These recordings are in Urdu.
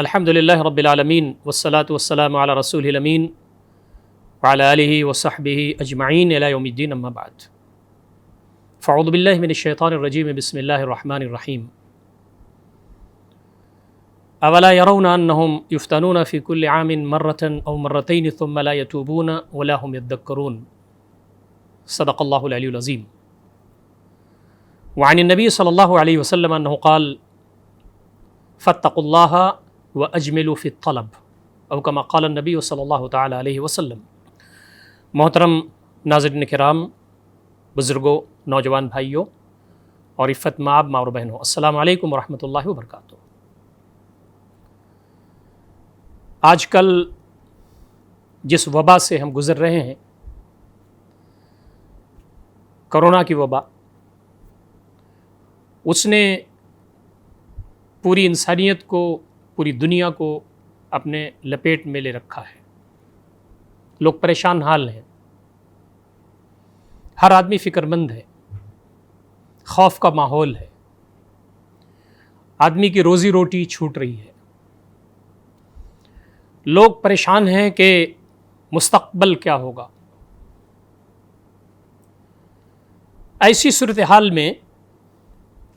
الحمدللہ رب العالمین والصلاة والسلام علی رسول الامین وعلی آلہ وصحبہ اجمعین الی یوم الدین اما بعد فاعوذ باللہ من الشیطان الرجیم بسم اللہ الرحمن الرحیم اولا يرون انہم یفتنون فی کل عام مرۃ او مرتین ثم لا یتوبون ولا هم یذکرون صدق اللہ العلی العظیم وعن النبی صلی اللہ علیہ وسلم انہ قال فاتقوا اللہ واجملوا فی الطلب او کما قال النبی صلی اللہ تعالی علیہ وسلم۔ محترم ناظرین کرام، بزرگوں، نوجوان بھائیوں اور عفت مآب ماں اور بہنوں، السلام علیکم ورحمۃ اللہ وبرکاتہ۔ آج کل جس وبا سے ہم گزر رہے ہیں، کرونا کی وبا، اس نے پوری انسانیت کو، پوری دنیا کو اپنے لپیٹ میں لے رکھا ہے۔ لوگ پریشان حال ہیں، ہر آدمی فکر مند ہے، خوف کا ماحول ہے، آدمی کی روزی روٹی چھوٹ رہی ہے، لوگ پریشان ہیں کہ مستقبل کیا ہوگا۔ ایسی صورتحال میں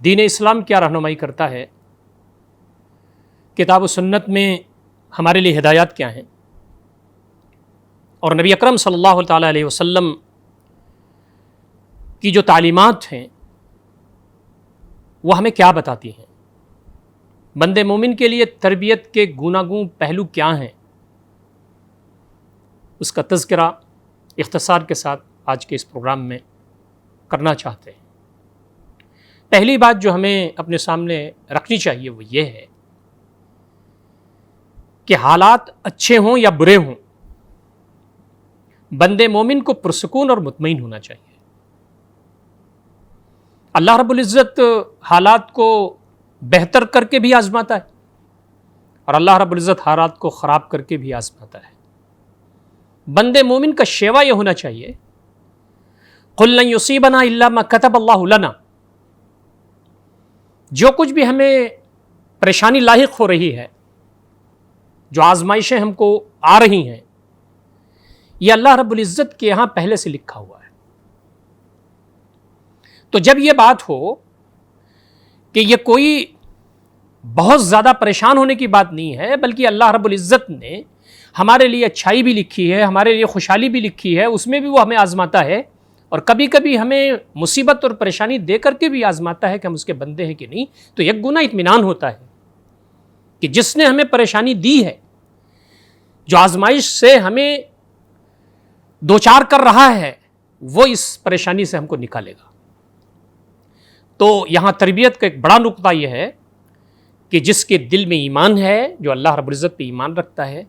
دین اسلام کیا رہنمائی کرتا ہے، کتاب و سنت میں ہمارے لیے ہدایات کیا ہیں، اور نبی اکرم صلی اللہ تعالیٰ علیہ وسلم کی جو تعلیمات ہیں وہ ہمیں کیا بتاتی ہیں، بندے مومن کے لیے تربیت کے گوناگوں پہلو کیا ہیں، اس کا تذکرہ اختصار کے ساتھ آج کے اس پروگرام میں کرنا چاہتے ہیں۔ پہلی بات جو ہمیں اپنے سامنے رکھنی چاہیے وہ یہ ہے کہ حالات اچھے ہوں یا برے ہوں، بندے مومن کو پرسکون اور مطمئن ہونا چاہیے۔ اللہ رب العزت حالات کو بہتر کر کے بھی آزماتا ہے اور اللہ رب العزت حالات کو خراب کر کے بھی آزماتا ہے۔ بندے مومن کا شیوا یہ ہونا چاہیے، قُلْ لَن يُصِيبَنَا إِلَّا مَا كَتَبَ اللَّهُ لَنَا۔ جو کچھ بھی ہمیں پریشانی لاحق ہو رہی ہے، جو آزمائشیں ہم کو آ رہی ہیں، یہ اللہ رب العزت کے یہاں پہلے سے لکھا ہوا ہے۔ تو جب یہ بات ہو کہ یہ کوئی بہت زیادہ پریشان ہونے کی بات نہیں ہے، بلکہ اللہ رب العزت نے ہمارے لیے اچھائی بھی لکھی ہے، ہمارے لیے خوشحالی بھی لکھی ہے، اس میں بھی وہ ہمیں آزماتا ہے، اور کبھی کبھی ہمیں مصیبت اور پریشانی دے کر کے بھی آزماتا ہے کہ ہم اس کے بندے ہیں کہ نہیں، تو یک گنا اطمینان ہوتا ہے کہ جس نے ہمیں پریشانی دی ہے، جو آزمائش سے ہمیں دوچار کر رہا ہے، وہ اس پریشانی سے ہم کو نکالے گا۔ تو یہاں تربیت کا ایک بڑا نقطہ یہ ہے کہ جس کے دل میں ایمان ہے، جو اللہ رب العزت پہ ایمان رکھتا ہے،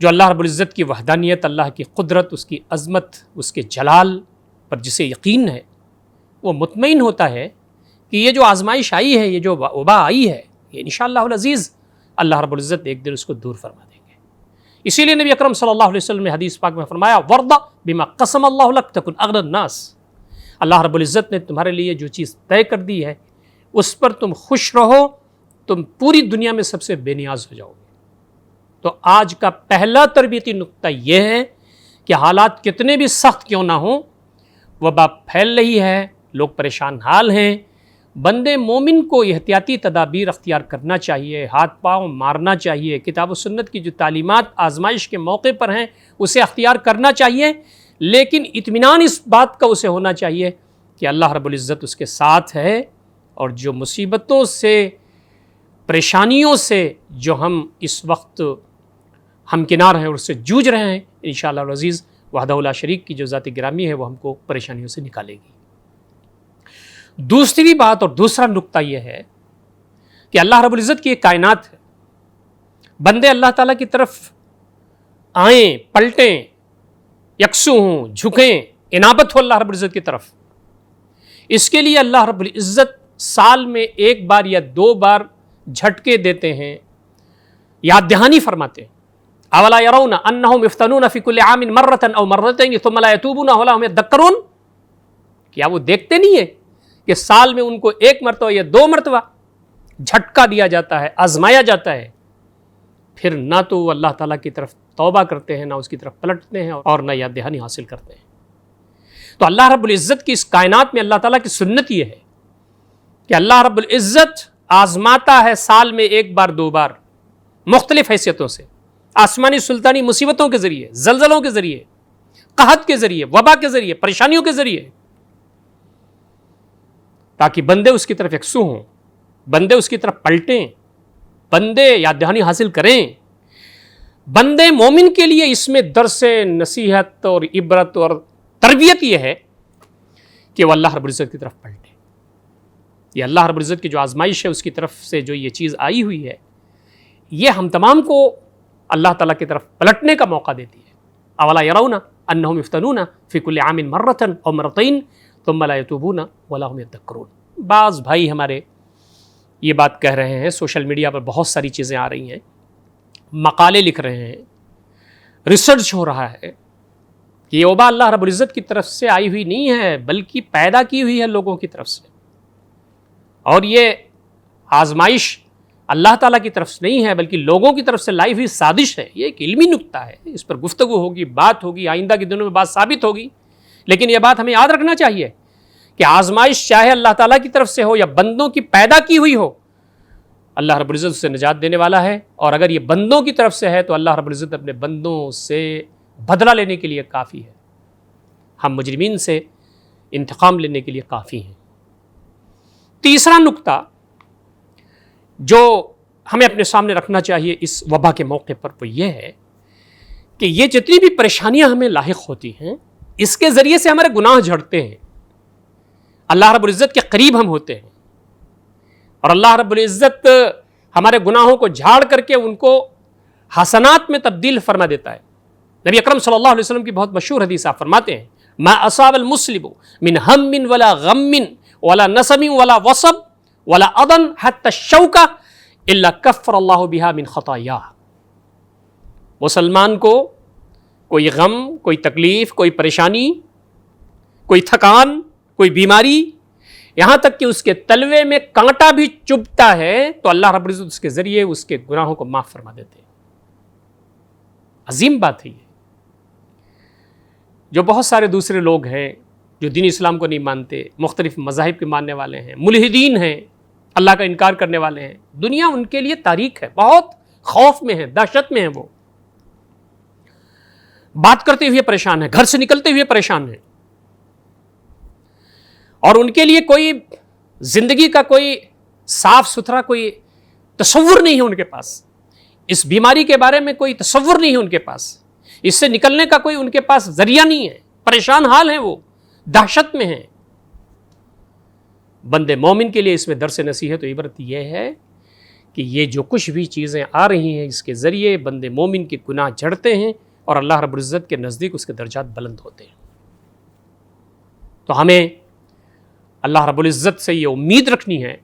جو اللہ رب العزت کی وحدانیت، اللہ کی قدرت، اس کی عظمت، اس کے جلال پر جسے یقین ہے، وہ مطمئن ہوتا ہے کہ یہ جو آزمائش آئی ہے، یہ جو وبا آئی ہے، یہ انشاءاللہ العزیز اللہ رب العزت ایک دن اس کو دور فرما دیں گے۔ اسی لیے نبی اکرم صلی اللہ علیہ وسلم نے حدیث پاک میں فرمایا، وَرْضَ بِمَا قَسَمَ اللَّهُ لَكَ تَكُنْ أَغْنَى النَّاسِ۔ اللہ رب العزت نے تمہارے لیے جو چیز طے کر دی ہے، اس پر تم خوش رہو، تم پوری دنیا میں سب سے بے نیاز ہو جاؤ گے۔ تو آج کا پہلا تربیتی نقطہ یہ ہے کہ حالات کتنے بھی سخت کیوں نہ ہوں، وبا پھیل رہی ہے، لوگ پریشان حال ہیں، بندے مومن کو احتیاطی تدابیر اختیار کرنا چاہیے، ہاتھ پاؤں مارنا چاہیے، کتاب و سنت کی جو تعلیمات آزمائش کے موقع پر ہیں اسے اختیار کرنا چاہیے، لیکن اطمینان اس بات کا اسے ہونا چاہیے کہ اللہ رب العزت اس کے ساتھ ہے، اور جو مصیبتوں سے، پریشانیوں سے جو ہم اس وقت ہمکنار ہیں اور اس سے جوجھ رہے ہیں، انشاءاللہ العزیز وحدہ لا شریک کی جو ذات گرامی ہے وہ ہم کو پریشانیوں سے نکالے گی۔ دوسری بات اور دوسرا نقطہ یہ ہے کہ اللہ رب العزت کی ایک کائنات ہے، بندے اللہ تعالیٰ کی طرف آئیں، پلٹیں، یکسو ہوں، جھکیں، انابت ہو اللہ رب العزت کی طرف، اس کے لیے اللہ رب العزت سال میں ایک بار یا دو بار جھٹکے دیتے ہیں، یاد دہانی فرماتے ہیں۔ اولا يرون انہم یفتنون فی کل عام مرۃ او مرتین ثم لا یتوبون ولا هم یذکرون، کیا وہ دیکھتے نہیں ہیں کہ سال میں ان کو ایک مرتبہ یا دو مرتبہ جھٹکا دیا جاتا ہے، آزمایا جاتا ہے، پھر نہ تو وہ اللہ تعالیٰ کی طرف توبہ کرتے ہیں، نہ اس کی طرف پلٹتے ہیں، اور نہ یاد دہانی حاصل کرتے ہیں۔ تو اللہ رب العزت کی اس کائنات میں اللہ تعالیٰ کی سنت یہ ہے کہ اللہ رب العزت آزماتا ہے سال میں ایک بار دو بار مختلف حیثیتوں سے، آسمانی سلطانی مصیبتوں کے ذریعے، زلزلوں کے ذریعے، قحط کے ذریعے، وبا کے ذریعے، پریشانیوں کے ذریعے، تاکہ بندے اس کی طرف یکسو ہوں، بندے اس کی طرف پلٹیں، بندے یاد دہانی حاصل کریں۔ بندے مومن کے لیے اس میں درس نصیحت اور عبرت اور تربیت یہ ہے کہ وہ اللہ رب العزت کی طرف پلٹے۔ یہ اللہ رب العزت کی جو آزمائش ہے اس کی طرف سے جو یہ چیز آئی ہوئی ہے، یہ ہم تمام کو اللہ تعالیٰ کی طرف پلٹنے کا موقع دیتی ہے۔ اولا یرون انہم یفتنون فی کل عام مرۃ او مرتین ثم لا یتوبون ولا هم یذکرون۔ بعض بھائی ہمارے یہ بات کہہ رہے ہیں، سوشل میڈیا پر بہت ساری چیزیں آ رہی ہیں، مقالے لکھ رہے ہیں، ریسرچ ہو رہا ہے کہ یہ وبا اللہ رب العزت کی طرف سے آئی ہوئی نہیں ہے بلکہ پیدا کی ہوئی ہے لوگوں کی طرف سے، اور یہ آزمائش اللہ تعالیٰ کی طرف سے نہیں ہے بلکہ لوگوں کی طرف سے لائی ہوئی سازش ہے۔ یہ ایک علمی نکتہ ہے، اس پر گفتگو ہوگی، بات ہوگی، آئندہ کے دنوں میں بات ثابت ہوگی، لیکن یہ بات ہمیں یاد رکھنا چاہیے کہ آزمائش چاہے اللہ تعالیٰ کی طرف سے ہو یا بندوں کی پیدا کی ہوئی ہو، اللہ رب العزت سے نجات دینے والا ہے، اور اگر یہ بندوں کی طرف سے ہے تو اللہ رب العزت اپنے بندوں سے بدلہ لینے کے لیے کافی ہے، ہم مجرمین سے انتقام لینے کے لیے کافی ہیں۔ تیسرا نکتہ جو ہمیں اپنے سامنے رکھنا چاہیے اس وبا کے موقع پر وہ یہ ہے کہ یہ جتنی بھی پریشانیاں ہمیں لاحق ہوتی ہیں اس کے ذریعے سے ہمارے گناہ جھڑتے ہیں، اللہ رب العزت کے قریب ہم ہوتے ہیں، اور اللہ رب العزت ہمارے گناہوں کو جھاڑ کر کے ان کو حسنات میں تبدیل فرما دیتا ہے۔ نبی اکرم صلی اللہ علیہ وسلم کی بہت مشہور حدیث آپ فرماتے ہیں، ما اصاب المسلم من ہم ولا غم ولا نصب ولا وصب ولا اذن حتى الشوکہ الا کفر اللہ بها من خطایاہ۔ مسلمان کو کوئی غم، کوئی تکلیف، کوئی پریشانی، کوئی تھکان، کوئی بیماری، یہاں تک کہ اس کے تلوے میں کانٹا بھی چبھتا ہے تو اللہ رب العزت اس کے ذریعے اس کے گناہوں کو معاف فرما دیتے ہیں۔ عظیم بات ہے یہ۔ جو بہت سارے دوسرے لوگ ہیں جو دین اسلام کو نہیں مانتے، مختلف مذاہب کے ماننے والے ہیں، ملحدین ہیں، اللہ کا انکار کرنے والے ہیں، دنیا ان کے لیے تاریک ہے، بہت خوف میں ہے، دہشت میں ہے، وہ بات کرتے ہوئے پریشان ہے، گھر سے نکلتے ہوئے پریشان ہے، اور ان کے لیے کوئی زندگی کا کوئی صاف ستھرا کوئی تصور نہیں ہے ان کے پاس، اس بیماری کے بارے میں کوئی تصور نہیں ہے ان کے پاس، اس سے نکلنے کا کوئی ان کے پاس ذریعہ نہیں ہے، پریشان حال ہیں، وہ دہشت میں ہیں۔ بندے مومن کے لیے اس میں درس نصیحت و عبرت یہ ہے کہ یہ جو کچھ بھی چیزیں آ رہی ہیں اس کے ذریعے بندے مومن کے گناہ جھڑتے ہیں اور اللہ رب العزت کے نزدیک اس کے درجات بلند ہوتے ہیں۔ تو ہمیں اللہ رب العزت سے یہ امید رکھنی ہے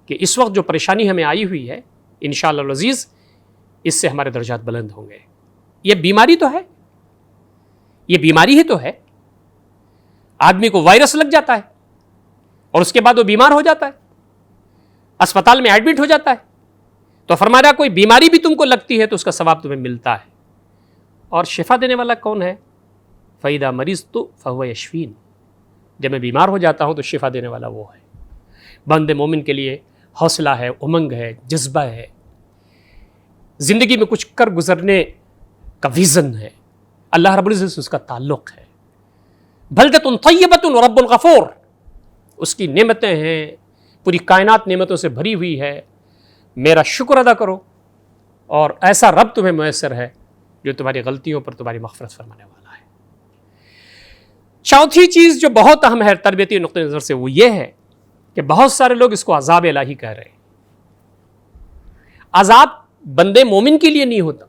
کہ اس وقت جو پریشانی ہمیں آئی ہوئی ہے انشاءاللہ العزیز اس سے ہمارے درجات بلند ہوں گے۔ یہ بیماری تو ہے، یہ بیماری ہی تو ہے، آدمی کو وائرس لگ جاتا ہے اور اس کے بعد وہ بیمار ہو جاتا ہے، اسپتال میں ایڈمٹ ہو جاتا ہے، تو فرمایا کوئی بیماری بھی تم کو لگتی ہے تو اس کا ثواب تمہیں ملتا ہے، اور شفا دینے والا کون ہے؟ فَإِذَا مَرِضْتُ فَهُوَ يَشْفِينِ، جب میں بیمار ہو جاتا ہوں تو شفا دینے والا وہ ہے۔ بندے مومن کے لیے حوصلہ ہے، امنگ ہے، جذبہ ہے، زندگی میں کچھ کر گزرنے کا ویژن ہے، اللہ رب العزت سے اس کا تعلق ہے۔ بلدۃ طیبۃ ورب الغفور، اس کی نعمتیں ہیں، پوری کائنات نعمتوں سے بھری ہوئی ہے، میرا شکر ادا کرو، اور ایسا رب تمہیں میسر ہے جو تمہاری غلطیوں پر تمہاری مغفرت فرمانے والا ہے۔ چوتھی چیز جو بہت اہم ہے تربیتی نقطہ نظر سے وہ یہ ہے کہ بہت سارے لوگ اس کو عذاب الہی کہہ رہے ہیں۔ عذاب بندے مومن کے لیے نہیں ہوتا،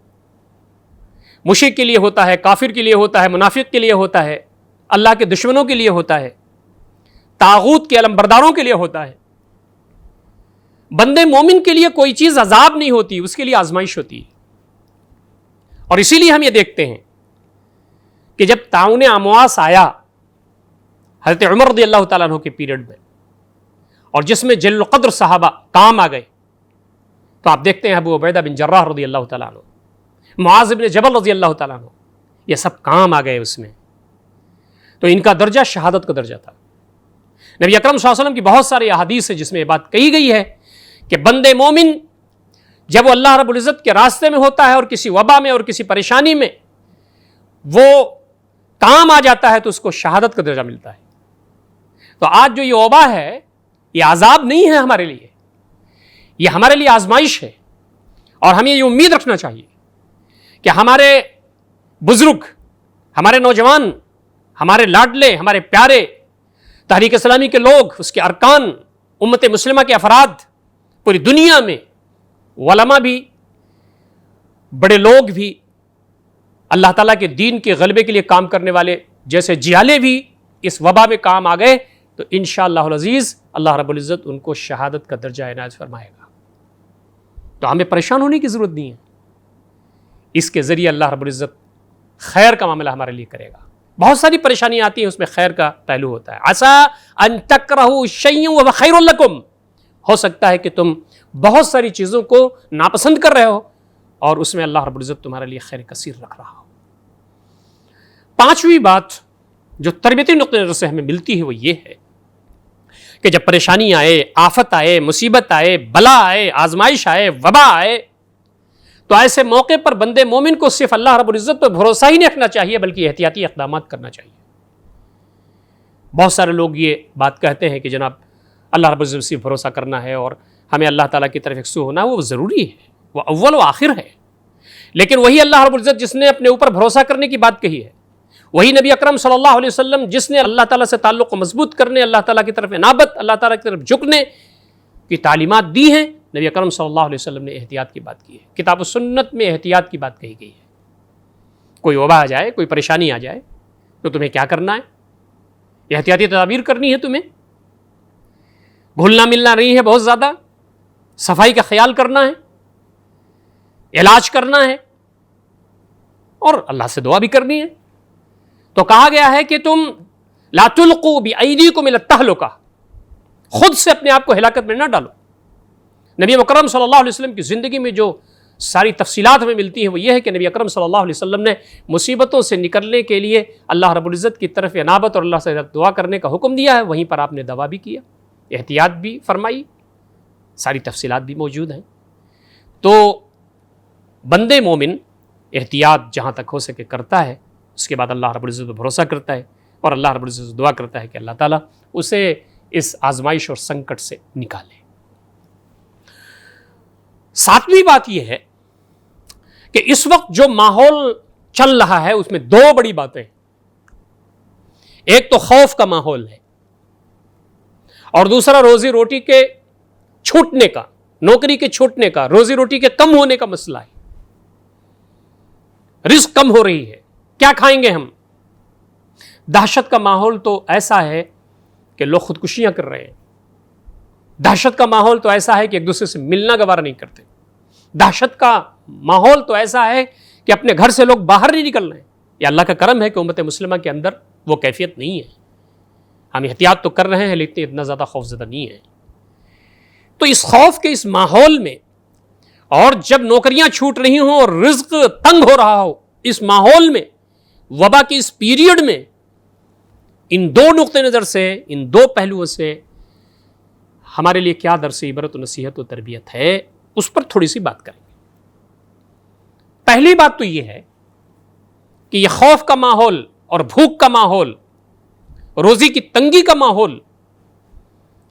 مشرک کے لیے ہوتا ہے، کافر کے لیے ہوتا ہے، منافق کے لیے ہوتا ہے، اللہ کے دشمنوں کے لیے ہوتا ہے، طاغوت کے علمبرداروں کے لیے ہوتا ہے۔ بندے مومن کے لیے کوئی چیز عذاب نہیں ہوتی، اس کے لیے آزمائش ہوتی ہے۔ اور اسی لیے ہم یہ دیکھتے ہیں کہ جب طاعون امواس آیا حضرت عمر رضی اللہ تعالیٰ عنہ کے پیریڈ میں، اور جس میں جلیل القدر صحابہ کام آ گئے، تو آپ دیکھتے ہیں ابو عبیدہ بن جراح رضی اللہ تعالیٰ عنہ، معاذ بن جبل رضی اللہ تعالیٰ عنہ، یہ سب کام آ گئے اس میں. تو ان کا درجہ شہادت کا درجہ تھا. نبی اکرم صلی اللہ علیہ وسلم کی بہت ساری احادیث ہیں جس میں یہ بات کہی گئی ہے کہ بندے مومن جب وہ اللہ رب العزت کے راستے میں ہوتا ہے اور کسی وبا میں اور کسی پریشانی میں وہ کام آ جاتا ہے تو اس کو شہادت کا درجہ ملتا ہے. تو آج جو یہ وبا ہے یہ عذاب نہیں ہے ہمارے لیے، یہ ہمارے لیے آزمائش ہے. اور ہمیں یہ امید رکھنا چاہیے کہ ہمارے بزرگ، ہمارے نوجوان، ہمارے لاڈلے، ہمارے پیارے، تحریک اسلامی کے لوگ، اس کے ارکان، امت مسلمہ کے افراد، پوری دنیا میں علماء بھی، بڑے لوگ بھی، اللہ تعالیٰ کے دین کے غلبے کے لیے کام کرنے والے جیسے جیالے بھی اس وبا میں کام آ گئے تو انشاءاللہ العزیز اللہ رب العزت ان کو شہادت کا درجہ عنایت فرمائے گا. تو ہمیں پریشان ہونے کی ضرورت نہیں ہے، اس کے ذریعے اللہ رب العزت خیر کا معاملہ ہمارے لیے کرے گا. بہت ساری پریشانیاں آتی ہیں، اس میں خیر کا پہلو ہوتا ہے. عسیٰ ان تکرہوا شیئا وہو خیر لکم، ہو سکتا ہے کہ تم بہت ساری چیزوں کو ناپسند کر رہے ہو اور اس میں اللہ رب العزت تمہارے لیے خیر کثیر رکھ رہا ہو. پانچویں بات جو تربیتی نقطہ نظر سے ہمیں ملتی ہے وہ یہ ہے کہ جب پریشانی آئے، آفت آئے، مصیبت آئے، بلا آئے، آزمائش آئے، وبا آئے، تو ایسے موقع پر بندے مومن کو صرف اللہ رب العزت پر بھروسہ ہی نہیں رکھنا چاہیے بلکہ احتیاطی اقدامات کرنا چاہیے. بہت سارے لوگ یہ بات کہتے ہیں کہ جناب اللہ رب العزت سے بھروسہ کرنا ہے اور ہمیں اللہ تعالیٰ کی طرف یکسو ہونا، وہ ضروری ہے، وہ اول و آخر ہے. لیکن وہی اللہ رب العزت جس نے اپنے اوپر بھروسہ کرنے کی بات کہی ہے، وہی نبی اکرم صلی اللہ علیہ وسلم جس نے اللہ تعالیٰ سے تعلق کو مضبوط کرنے، اللہ تعالیٰ کی طرف انابت، اللہ تعالیٰ کی طرف جھکنے کی تعلیمات دی ہیں، نبی اکرم صلی اللہ علیہ وسلم نے احتیاط کی بات کی ہے. کتاب و سنت میں احتیاط کی بات کہی گئی ہے. کوئی وبا آ جائے، کوئی پریشانی آ جائے تو تمہیں کیا کرنا ہے؟ احتیاطی تدابیر کرنی ہے، تمہیں بھولنا ملنا نہیں ہے، بہت زیادہ صفائی کا خیال کرنا ہے، علاج کرنا ہے اور اللہ سے دعا بھی کرنی ہے. تو کہا گیا ہے کہ تم لا تلقوا بأیدیکم الی التہلکہ، خود سے اپنے آپ کو ہلاکت میں نہ ڈالو. نبی مکرم صلی اللہ علیہ وسلم کی زندگی میں جو ساری تفصیلات ہمیں ملتی ہیں وہ یہ ہے کہ نبی اکرم صلی اللہ علیہ وسلم نے مصیبتوں سے نکلنے کے لیے اللہ رب العزت کی طرف انابت اور اللہ سے دعا کرنے کا حکم دیا ہے، وہیں پر آپ نے دعا بھی کیا، احتیاط بھی فرمائی، ساری تفصیلات بھی موجود ہیں. تو بندے مومن احتیاط جہاں تک ہو سکے کرتا ہے، اس کے بعد اللہ رب العزت پر بھروسہ کرتا ہے اور اللہ رب العزت سے دعا کرتا ہے کہ اللہ تعالیٰ اسے اس آزمائش اور سنکٹ سے نکالے. ساتویں بات یہ ہے کہ اس وقت جو ماحول چل رہا ہے اس میں دو بڑی باتیں ہیں. ایک تو خوف کا ماحول ہے اور دوسرا روزی روٹی کے چھوٹنے کا، نوکری کے چھوٹنے کا، روزی روٹی کے کم ہونے کا مسئلہ ہے. رزق کم ہو رہی ہے، کیا کھائیں گے ہم؟ دہشت کا ماحول تو ایسا ہے کہ لوگ خودکشیاں کر رہے ہیں. دہشت کا ماحول تو ایسا ہے کہ ایک دوسرے سے ملنا گوارا نہیں کرتے. دہشت کا ماحول تو ایسا ہے کہ اپنے گھر سے لوگ باہر نہیں نکل رہے ہیں. یہ اللہ کا کرم ہے کہ امت مسلمہ کے اندر وہ کیفیت نہیں ہے. ہم احتیاط تو کر رہے ہیں لیکن اتنا زیادہ خوف زدہ نہیں ہے. تو اس خوف کے اس ماحول میں اور جب نوکریاں چھوٹ رہی ہوں اور رزق تنگ ہو رہا ہو، اس ماحول میں، وبا کی اس پیریڈ میں، ان دو نقطہ نظر سے، ان دو پہلوؤں سے ہمارے لیے کیا درس عبرت و نصیحت و تربیت ہے، اس پر تھوڑی سی بات کریں گے. پہلی بات تو یہ ہے کہ یہ خوف کا ماحول اور بھوک کا ماحول، روزی کی تنگی کا ماحول،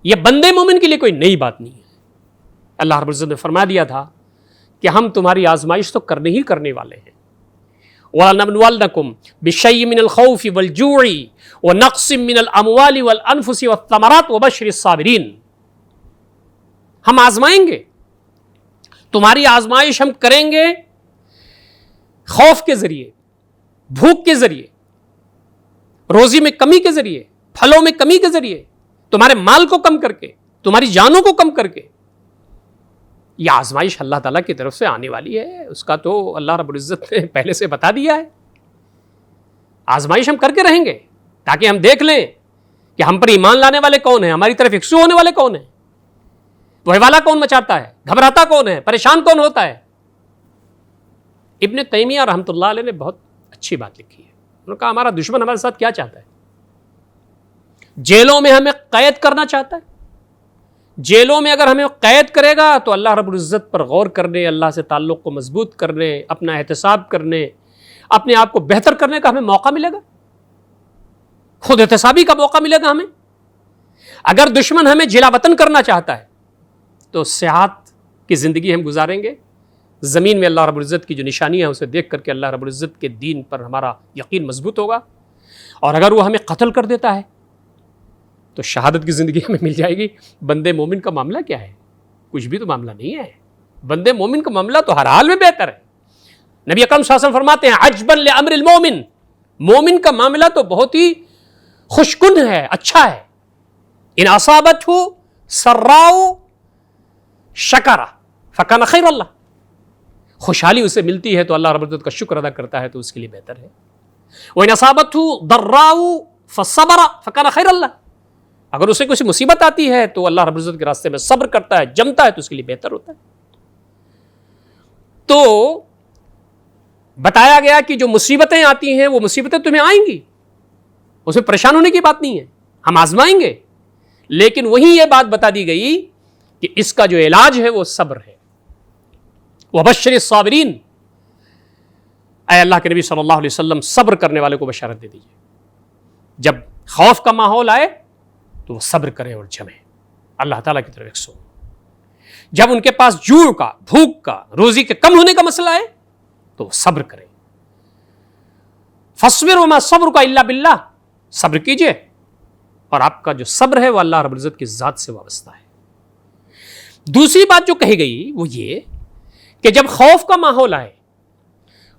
یہ بندے مومن کے لیے کوئی نئی بات نہیں ہے. اللہ رب العزت نے فرما دیا تھا کہ ہم تمہاری آزمائش تو کرنے والے ہیں. وَلَنَبْلُوَنَّكُمْ بِشَيْءٍ مِّنَ الْخَوْفِ وَالْجُوعِ وَنَقْصٍ مِّنَ الْأَمْوَالِ وَالْأَنفُسِ وَالثَّمَرَاتِ وَبَشِّرِ الصَّابِرِينَ. ہم آزمائیں گے، تمہاری آزمائش ہم کریں گے خوف کے ذریعے، بھوک کے ذریعے، روزی میں کمی کے ذریعے، پھلوں میں کمی کے ذریعے، تمہارے مال کو کم کر کے، تمہاری جانوں کو کم کر کے. یہ آزمائش اللہ تعالیٰ کی طرف سے آنے والی ہے، اس کا تو اللہ رب العزت نے پہلے سے بتا دیا ہے. آزمائش ہم کر کے رہیں گے تاکہ ہم دیکھ لیں کہ ہم پر ایمان لانے والے کون ہیں، ہماری طرف یکسو ہونے والے کون ہیں. بھیوالا کون مچاتا ہے؟ گھبراتا کون ہے؟ پریشان کون ہوتا ہے؟ ابن تیمیہ رحمۃ اللہ علیہ نے بہت اچھی بات لکھی ہے. انہوں نے کہا ہمارا دشمن ہمارے ساتھ کیا چاہتا ہے؟ جیلوں میں ہمیں قید کرنا چاہتا ہے. جیلوں میں اگر ہمیں قید کرے گا تو اللہ رب العزت پر غور کرنے، اللہ سے تعلق کو مضبوط کرنے، اپنا احتساب کرنے، اپنے آپ کو بہتر کرنے کا ہمیں موقع ملے گا، خود احتسابی کا موقع ملے گا ہمیں. اگر دشمن ہمیں جلا وطن کرنا چاہتا ہے تو سیاحت کی زندگی ہم گزاریں گے. زمین میں اللہ رب العزت کی جو نشانیاں ہیں اسے دیکھ کر کے اللہ رب العزت کے دین پر ہمارا یقین مضبوط ہوگا. اور اگر وہ ہمیں قتل کر دیتا ہے تو شہادت کی زندگی ہمیں مل جائے گی. بندے مومن کا معاملہ کیا ہے؟ کچھ بھی تو معاملہ نہیں ہے. بندے مومن کا معاملہ تو ہر حال میں بہتر ہے. نبی اکرم صلی اللہ علیہ وسلم فرماتے ہیں عجبا لامر المومن، مومن کا معاملہ تو بہت ہی خوشکن ہے، اچھا ہے. ان اصابتہ سراء شکر فکان خیر اللہ، خوشحالی اسے ملتی ہے تو اللہ رب العزت کا شکر ادا کرتا ہے تو اس کے لیے بہتر ہے. وان اصابتہ ضراء فصبر فکان خیر اللہ، اگر اسے کچھ مصیبت آتی ہے تو اللہ رب العزت کے راستے میں صبر کرتا ہے، جمتا ہے تو اس کے لیے بہتر ہوتا ہے. تو بتایا گیا کہ جو مصیبتیں آتی ہیں وہ مصیبتیں تمہیں آئیں گی، اس میں پریشان ہونے کی بات نہیں ہے، ہم آزمائیں گے. لیکن وہیں یہ بات بتا دی گئی کہ اس کا جو علاج ہے وہ صبر ہے. وبشر الصابرین، اے اللہ کے نبی صلی اللہ علیہ وسلم صبر کرنے والے کو بشارت دے دیجیے. جب خوف کا ماحول آئے تو وہ صبر کریں اور جمیں، اللہ تعالیٰ کی طرف یکسو. جب ان کے پاس جوع کا، بھوک کا، روزی کے کم ہونے کا مسئلہ آئے تو وہ صبر کریں. فاصبر وما صبرک الا باللہ، صبر کیجئے اور آپ کا جو صبر ہے وہ اللہ رب العزت کی ذات سے وابستہ ہے. دوسری بات جو کہی گئی وہ یہ کہ جب خوف کا ماحول آئے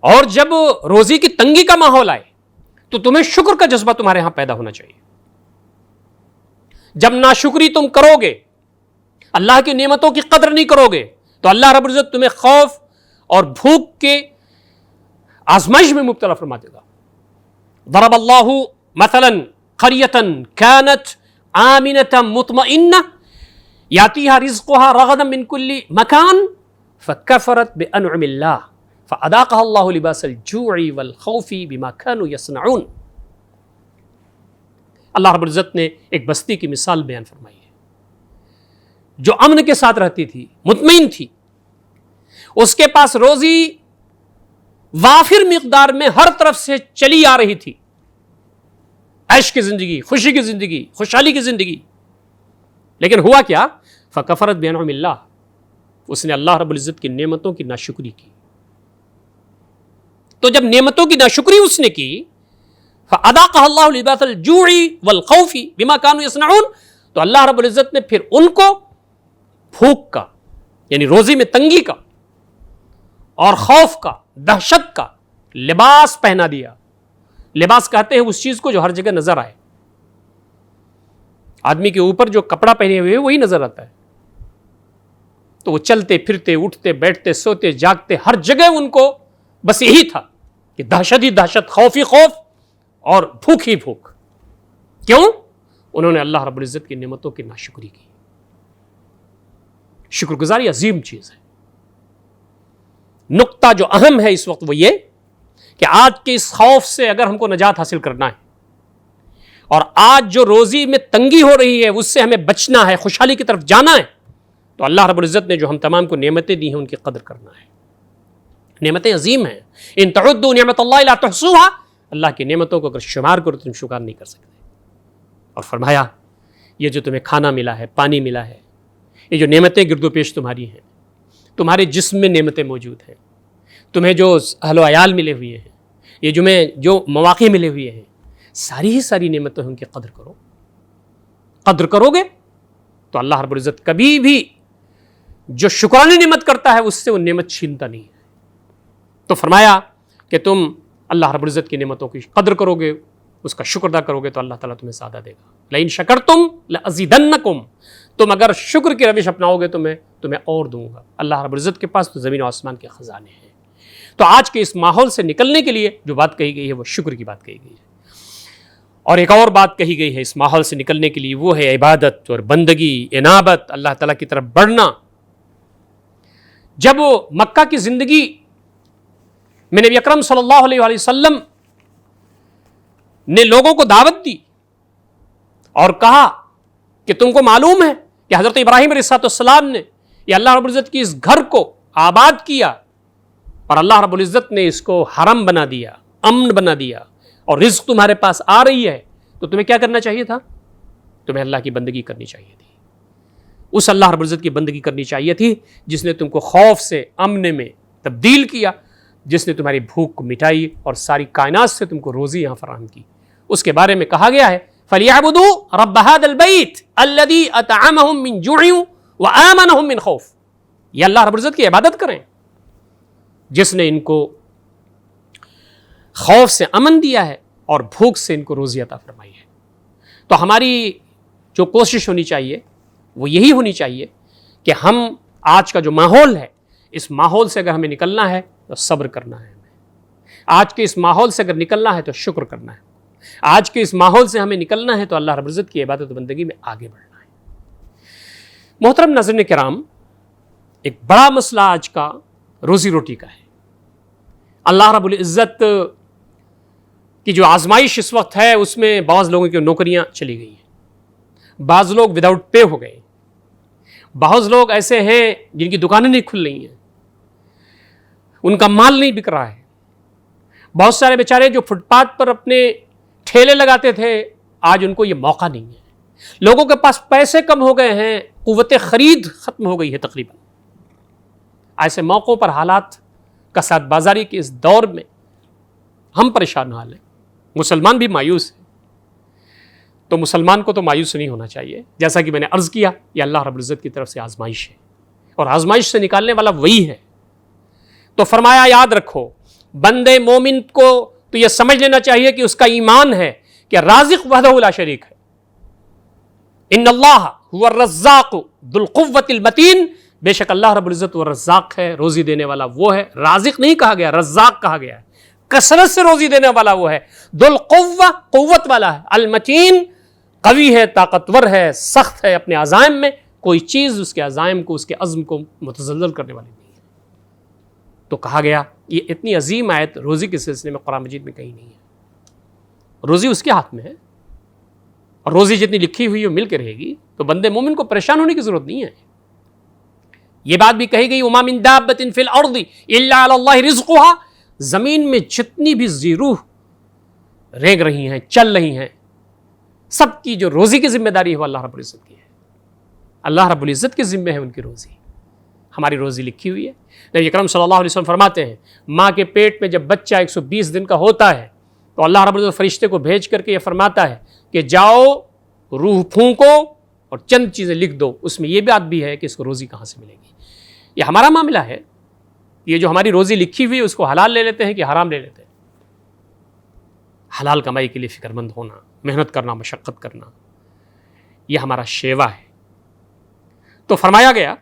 اور جب روزی کی تنگی کا ماحول آئے تو تمہیں شکر کا جذبہ تمہارے ہاں پیدا ہونا چاہیے. جب ناشکری تم کرو گے، اللہ کی نعمتوں کی قدر نہیں کرو گے تو اللہ رب العزت تمہیں خوف اور بھوک کے آزمائش میں مبتلا فرما دے گا. ضرب اللہ مثلا قریۃ کانت آمنۃ مطمئنہ یاتیہا رزقہا رغدا من کل مکان فکفرت بانعم اللہ فاذاقہا اللہ لباس الجوع والخوف بما كانوا يصنعون. اللہ رب العزت نے ایک بستی کی مثال بیان فرمائی ہے جو امن کے ساتھ رہتی تھی، مطمئن تھی، اس کے پاس روزی وافر مقدار میں ہر طرف سے چلی آ رہی تھی، عیش کی زندگی، خوشی کی زندگی، خوشحالی کی زندگی. لیکن ہوا کیا؟ فکفرت بانعم اللہ، اس نے اللہ رب العزت کی نعمتوں کی ناشکری کی. تو جب نعمتوں کی ناشکری اس نے کی فَأَذَاقَهَا اللَّهُ لِبَاسَ الْجُوعِ وَالْخَوْفِ بِمَا كَانُوا يَصْنَعُونَ، تو اللہ رب العزت نے پھر ان کو بھوک کا یعنی روزی میں تنگی کا اور خوف کا، دہشت کا لباس پہنا دیا. لباس کہتے ہیں اس چیز کو جو ہر جگہ نظر آئے. آدمی کے اوپر جو کپڑا پہنے ہوئے وہی نظر آتا ہے، تو وہ چلتے پھرتے، اٹھتے بیٹھتے، سوتے جاگتے، ہر جگہ ان کو بس یہی تھا کہ دہشت ہی دہشت، خوف ہی خوف اور بھوک ہی بھوک. کیوں؟ انہوں نے اللہ رب العزت کی نعمتوں کی ناشکری کی. شکر گزاری عظیم چیز ہے. نقطہ جو اہم ہے اس وقت وہ یہ کہ آج کے اس خوف سے اگر ہم کو نجات حاصل کرنا ہے اور آج جو روزی میں تنگی ہو رہی ہے اس سے ہمیں بچنا ہے، خوشحالی کی طرف جانا ہے، تو اللہ رب العزت نے جو ہم تمام کو نعمتیں دی ہیں ان کی قدر کرنا ہے. نعمتیں عظیم ہیں. ان تعدوا نعمت اللہ لا تحصوها، اللہ کی نعمتوں کو اگر شمار کرو تو تم شکار نہیں کر سکتے. اور فرمایا یہ جو تمہیں کھانا ملا ہے، پانی ملا ہے، یہ جو نعمتیں گرد و پیش تمہاری ہیں، تمہارے جسم میں نعمتیں موجود ہیں، تمہیں جو اہل و عیال ملے ہوئے ہیں، یہ جو مواقع ملے ہوئے ہیں، ساری ہی ساری نعمتیں ان کی قدر کرو. قدر کرو گے تو اللہ رب العزت کبھی بھی جو شکرانے نعمت کرتا ہے اس سے وہ نعمت چھینتا نہیں ہے. تو فرمایا کہ تم اللہ رب العزت کی نعمتوں کی قدر کرو گے، اس کا شکر ادا کرو گے تو اللہ تعالیٰ تمہیں زیادہ دے گا. لئن شکرتم لازیدنکم، تم اگر شکر کی روش اپناؤ گے تو میں تمہیں اور دوں گا. اللہ رب العزت کے پاس تو زمین و آسمان کے خزانے ہیں. تو آج کے اس ماحول سے نکلنے کے لیے جو بات کہی گئی ہے وہ شکر کی بات کہی گئی ہے. اور ایک اور بات کہی گئی ہے اس ماحول سے نکلنے کے لیے، وہ ہے عبادت اور بندگی، انابت، اللہ تعالیٰ کی طرف بڑھنا۔ جب مکہ کی زندگی میں نبی اکرم صلی اللہ علیہ وآلہ وسلم نے لوگوں کو دعوت دی اور کہا کہ تم کو معلوم ہے کہ حضرت ابراہیم علیہ السلام نے یہ اللہ رب العزت کی اس گھر کو آباد کیا اور اللہ رب العزت نے اس کو حرم بنا دیا، امن بنا دیا، اور رزق تمہارے پاس آ رہی ہے، تو تمہیں کیا کرنا چاہیے تھا؟ تمہیں اللہ کی بندگی کرنی چاہیے تھی، اس اللہ رب العزت کی بندگی کرنی چاہیے تھی جس نے تم کو خوف سے امن میں تبدیل کیا، جس نے تمہاری بھوک کو مٹائی اور ساری کائنات سے تم کو روزی یہاں فراہم کی۔ اس کے بارے میں کہا گیا ہے فَلْيَعْبُدُوا رَبَّ هَذَا الْبَيْتِ الَّذِي أَطْعَمَهُم مِّن جُوعٍ وَآمَنَهُم مِّن خَوْفٍ، یہ اللہ رب العزت کی عبادت کریں جس نے ان کو خوف سے امن دیا ہے اور بھوک سے ان کو روزی عطا فرمائی ہے۔ تو ہماری جو کوشش ہونی چاہیے وہ یہی ہونی چاہیے کہ ہم آج کا جو ماحول ہے، اس ماحول سے اگر ہمیں نکلنا ہے تو صبر کرنا ہے، آج کے اس ماحول سے اگر نکلنا ہے تو شکر کرنا ہے، آج کے اس ماحول سے ہمیں نکلنا ہے تو اللہ رب العزت کی عبادت و بندگی میں آگے بڑھنا ہے۔ محترم ناظرین کرام، ایک بڑا مسئلہ آج کا روزی روٹی کا ہے۔ اللہ رب العزت کی جو آزمائش اس وقت ہے اس میں بعض لوگوں کی نوکریاں چلی گئی ہیں، بعض لوگ وداؤٹ پے ہو گئے، بعض لوگ ایسے ہیں جن کی دکانیں نہیں کھل رہی ہیں، ان کا مال نہیں بک رہا ہے، بہت سارے بیچارے جو فٹ پاتھ پر اپنے ٹھیلے لگاتے تھے آج ان کو یہ موقع نہیں ہے، لوگوں کے پاس پیسے کم ہو گئے ہیں، قوت خرید ختم ہو گئی ہے تقریباً۔ ایسے موقعوں پر حالات کا ساتھ بازاری کے اس دور میں ہم پریشان حال ہیں، مسلمان بھی مایوس ہیں۔ تو مسلمان کو تو مایوس نہیں ہونا چاہیے، جیسا کہ میں نے عرض کیا یہ اللہ رب العزت کی طرف سے آزمائش ہے اور آزمائش سے نکالنے والا وہی ہے۔ تو فرمایا یاد رکھو بندے مومن کو تو یہ سمجھ لینا چاہیے کہ اس کا ایمان ہے کہ رازق وحدہ لا شریک ہے، ان اللہ هو الرزاق ذو القوۃ المتین، بے شک اللہ رب العزت وہ رزاق ہے، روزی دینے والا وہ ہے، رازق نہیں کہا گیا، رزاق کہا گیا ہے، کثرت سے روزی دینے والا وہ ہے، ذو القوہ قوت والا ہے، المتین قوی ہے، طاقتور ہے، سخت ہے اپنے عزائم میں، کوئی چیز اس کے عزائم کو، اس کے عزم کو متزلزل کرنے والی نہیں ہے۔ تو کہا گیا یہ اتنی عظیم آیت روزی کے سلسلے میں قرآن مجید میں کہیں نہیں ہے، روزی اس کے ہاتھ میں ہے، اور روزی جتنی لکھی ہوئی ہے مل کے رہے گی، تو بندے مومن کو پریشان ہونے کی ضرورت نہیں ہے۔ یہ بات بھی کہی گئی وَمَا مِن دَابَّةٍ فِي الْأَرْضِ إِلَّا عَلَى اللَّهِ رِزْقُهَا، زمین میں جتنی بھی زیروح ریگ رہی ہیں، چل رہی ہیں، سب کی جو روزی کی ذمہ داری ہے وہ اللہ رب العزت کی ہے، اللہ رب العزت کے ذمہ ہے ان کی روزی، ہماری روزی لکھی ہوئی ہے۔ نبی اکرم صلی اللہ علیہ وسلم فرماتے ہیں ماں کے پیٹ میں جب بچہ 120 دن کا ہوتا ہے تو اللہ رب العزت فرشتے کو بھیج کر کے یہ فرماتا ہے کہ جاؤ روح پھونکو اور چند چیزیں لکھ دو، اس میں یہ بات بھی ہے کہ اس کو روزی کہاں سے ملے گی۔ یہ ہمارا معاملہ ہے، یہ جو ہماری روزی لکھی ہوئی ہے اس کو حلال لے لیتے ہیں کہ حرام لے لیتے ہیں۔ حلال کمائی کے لیے فکر مند ہونا، محنت کرنا، مشقت کرنا، یہ ہمارا شیوا ہے۔ تو فرمایا گیا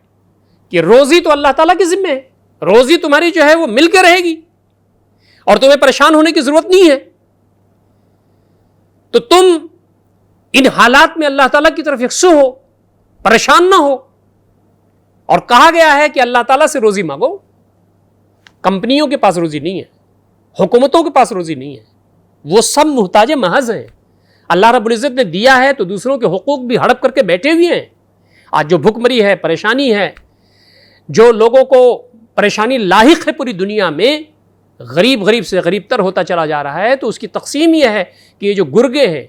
کہ روزی تو اللہ تعالیٰ کے ذمہ ہے، روزی تمہاری جو ہے وہ مل کے رہے گی اور تمہیں پریشان ہونے کی ضرورت نہیں ہے۔ تو تم ان حالات میں اللہ تعالیٰ کی طرف یکسو ہو، پریشان نہ ہو، اور کہا گیا ہے کہ اللہ تعالیٰ سے روزی مانگو۔ کمپنیوں کے پاس روزی نہیں ہے، حکومتوں کے پاس روزی نہیں ہے، وہ سب محتاج محض ہیں۔ اللہ رب العزت نے دیا ہے تو دوسروں کے حقوق بھی ہڑپ کر کے بیٹھے ہوئے ہیں۔ آج جو بھوک مری ہے، پریشانی ہے، جو لوگوں کو پریشانی لاحق ہے پوری دنیا میں، غریب سے غریب تر ہوتا چلا جا رہا ہے، تو اس کی تقسیم یہ ہے کہ یہ جو گرگے ہیں،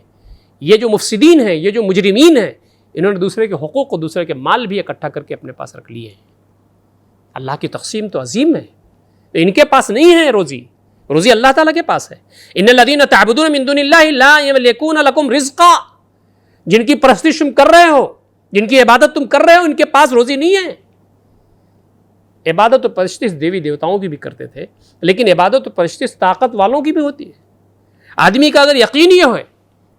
یہ جو مفسدین ہیں، یہ جو مجرمین ہیں، انہوں نے دوسرے کے حقوق کو، دوسرے کے مال بھی اکٹھا کر کے اپنے پاس رکھ لیے ہیں۔ اللہ کی تقسیم تو عظیم ہے، ان کے پاس نہیں ہے روزی، روزی اللہ تعالیٰ کے پاس ہے۔ ان الذین تعبدون من دون اللہ لا یملکون لکم رزقا، جن کی پرستش تم کر رہے ہو، جن کی عبادت تم کر رہے ہو، ان کے پاس روزی نہیں ہے۔ عبادت و پرستش دیوی دیوتاؤں کی بھی کرتے تھے، لیکن عبادت و پرستش طاقت والوں کی بھی ہوتی ہے۔ آدمی کا اگر یقین یہ ہوئے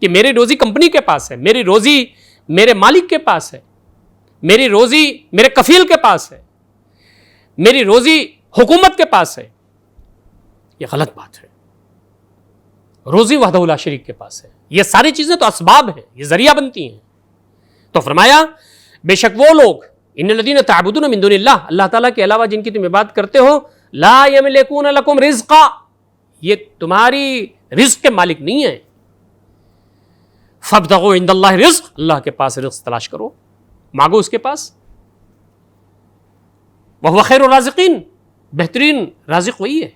کہ میری روزی کمپنی کے پاس ہے، میری روزی میرے مالک کے پاس ہے، میری روزی میرے کفیل کے پاس ہے، میری روزی حکومت کے پاس ہے، یہ غلط بات ہے۔ روزی وحدہ لا شریک کے پاس ہے. یہ ساری چیزیں تو اسباب ہیں, یہ ذریعہ بنتی ہیں. تو فرمایا بے شک وہ لوگ ان الذین تعبدون من دون اللہ, اللہ تعالیٰ کے علاوہ جن کی تم عبادت کرتے ہو, لا یملکون لکم رزقا, یہ تمہاری رزق کے مالک نہیں ہیں. فابتغوا عند اللہ رزق, اللہ کے پاس رزق تلاش کرو, مانگو اس کے پاس. وہو خیر الرازقین, بہترین رازق وہی ہے,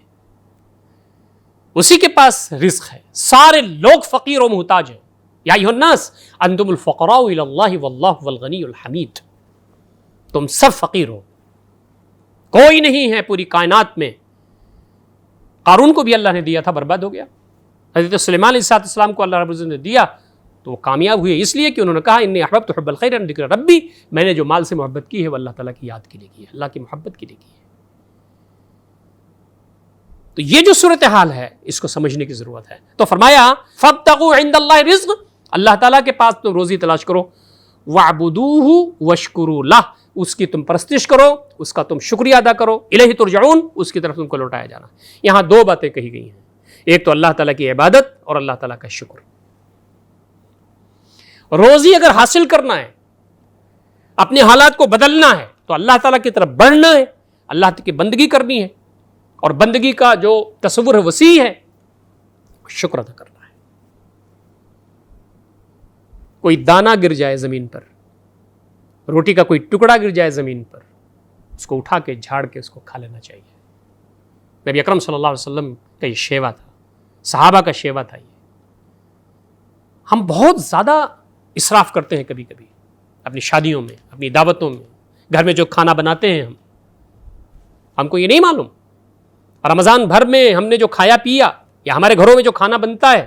اسی کے پاس رزق ہے. سارے لوگ فقیر و محتاج ہیں. یا ایھا الناس انتم الفقراء الی اللہ واللہ هو الغنی الحمید, تم سب فقیر ہو, کوئی نہیں ہے پوری کائنات میں. قارون کو بھی اللہ نے دیا تھا, برباد ہو گیا. حضرت سلیمان علیہ السلام کو اللہ رب العزت نے دیا تو وہ کامیاب ہوئے, اس لیے کہ انہوں نے کہا انی احببت حب الخیر عن ذکر ربی, میں نے جو مال سے محبت کی ہے وہ اللہ تعالیٰ کی یاد کے لیے کی ہے, اللہ کی محبت کے لیے کی ہے. تو یہ جو صورتحال ہے اس کو سمجھنے کی ضرورت ہے. تو فرمایا فابتغوا عند اللہ رزق, اللہ تعالیٰ کے پاس تم روزی تلاش کرو. واعبدوہ واشکروا لہ, اس کی تم پرستش کرو, اس کا تم شکریہ ادا کرو. الیہ ترجعون, اس کی طرف تم کو لوٹایا جانا. یہاں دو باتیں کہی گئی ہیں, ایک تو اللہ تعالیٰ کی عبادت اور اللہ تعالیٰ کا شکر. روزی اگر حاصل کرنا ہے, اپنے حالات کو بدلنا ہے, تو اللہ تعالیٰ کی طرف بڑھنا ہے, اللہ کی بندگی کرنی ہے, اور بندگی کا جو تصور وسیع ہے شکر ادا کرنا ہے. کوئی دانہ گر جائے زمین پر, روٹی کا کوئی ٹکڑا گر جائے زمین پر, اس کو اٹھا کے جھاڑ کے اس کو کھا لینا چاہیے. نبی اکرم صلی اللہ علیہ وسلم کا یہ شیوا تھا, صحابہ کا شیوا تھا. یہ ہم بہت زیادہ اسراف کرتے ہیں کبھی کبھی اپنی شادیوں میں, اپنی دعوتوں میں, گھر میں جو کھانا بناتے ہیں ہم کو یہ نہیں معلوم. رمضان بھر میں ہم نے جو کھایا پیا, یا ہمارے گھروں میں جو کھانا بنتا ہے